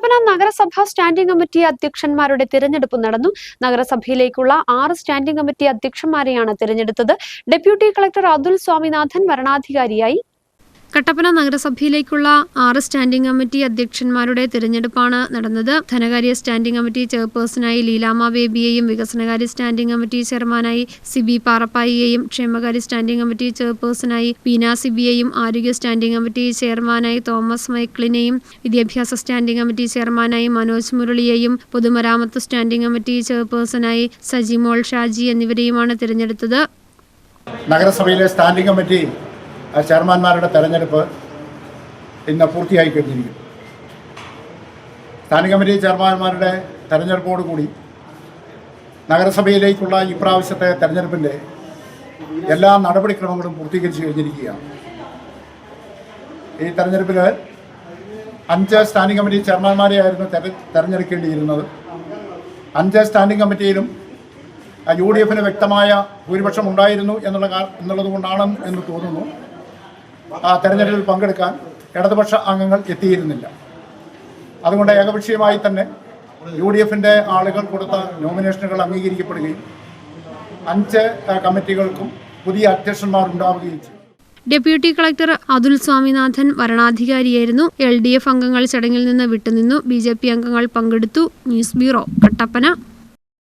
കട്ടപ്പന നഗരസഭാ standing committee അധ്യക്ഷന്മാരുടെ തിരഞ്ഞെടുപ്പ് നടന്നു. നഗരസഭയിലേക്കുള്ള 6 സ്റ്റാൻഡിംഗ് കമ്മിറ്റി അധ്യക്ഷന്മാരെയാണ് തിരഞ്ഞെടുത്തത്. ഡെപ്യൂട്ടി കളക്ടർ അതുൽ സ്വാമിനാഥൻ വരണാധികാരിയായി. കട്ടപ്പന നഗരസഭയിലേക്കുള്ള 6 സ്റ്റാൻഡിംഗ് കമ്മിറ്റി അധ്യക്ഷന്മാരുടെ തിരഞ്ഞെടുപ്പാണ് നടന്നത്. ധനകാര്യ സ്റ്റാൻഡിംഗ് കമ്മിറ്റി ചെയർപേഴ്സണായി ലീലാമ്മ ബേബിയെയും, വികസനകാര്യ സ്റ്റാൻഡിംഗ് കമ്മിറ്റി ചെയർമാനായി സിബി പാറപ്പായിയെയും, ക്ഷേമകാര്യ സ്റ്റാൻഡിംഗ് കമ്മിറ്റി ചെയർപേഴ്സണായി പീന സിബിയെയും, ആരോഗ്യ സ്റ്റാൻഡിംഗ് കമ്മിറ്റി ചെയർമാനായി തോമസ് മൈക്കിളിനെയും, വിദ്യാഭ്യാസ സ്റ്റാൻഡിംഗ് കമ്മിറ്റി ചെയർമാനായി മനോജ് മുരളിയെയും, പൊതുമരാമത്ത് സ്റ്റാൻഡിംഗ് കമ്മിറ്റി ചെയർപേഴ്സണായി സജിമോൾ ഷാജി എന്നിവരെയുമാണ് തിരഞ്ഞെടുത്തത്. നഗരസഭയിലെ സ്റ്റാൻഡിംഗ് കമ്മിറ്റി ചെയർമാൻമാരുടെ തെരഞ്ഞെടുപ്പ് ഇന്ന് പൂർത്തിയായി കഴിഞ്ഞിരിക്കുന്നു. സ്റ്റാൻഡിംഗ് കമ്മിറ്റി ചെയർമാൻമാരുടെ തെരഞ്ഞെടുപ്പോടുകൂടി നഗരസഭയിലേക്കുള്ള ഇപ്രാവശ്യത്തെ തെരഞ്ഞെടുപ്പിൻ്റെ എല്ലാ നടപടിക്രമങ്ങളും പൂർത്തീകരിച്ച് കഴിഞ്ഞിരിക്കുകയാണ്. ഈ തെരഞ്ഞെടുപ്പിൽ 5 സ്റ്റാൻഡിംഗ് കമ്മിറ്റി ചെയർമാൻമാരെയായിരുന്നു തെരഞ്ഞെടുക്കേണ്ടിയിരുന്നത്. 5 സ്റ്റാൻഡിംഗ് കമ്മിറ്റിയിലും UDF വ്യക്തമായ ഭൂരിപക്ഷം ഉണ്ടായിരുന്നു എന്നുള്ളത് കൊണ്ടാണ് എന്ന് തോന്നുന്നു തെരഞ്ഞെടുപ്പിൽ പങ്കെടുക്കാൻ ഇടതുപക്ഷ അംഗങ്ങൾ എത്തിയിരുന്നില്ല. അതുകൊണ്ട് ഏകപക്ഷീയമായി തന്നെ UDF ആളുകൾ കൊടുത്ത നോമിനേഷനുകൾ അംഗീകരിക്കപ്പെടുകയും 5 കമ്മിറ്റികൾക്കും പുതിയ അധ്യക്ഷന്മാർ ഉണ്ടാവുകയും ചെയ്തു. ഡെപ്യൂട്ടി കളക്ടർ അതുൽ സ്വാമിനാഥൻ വരണാധികാരിയായിരുന്നു. LDF അംഗങ്ങൾ ചടങ്ങിൽ നിന്ന് വിട്ടുനിന്നു. BJP അംഗങ്ങൾ പങ്കെടുത്തു. News bureau, Kattappana.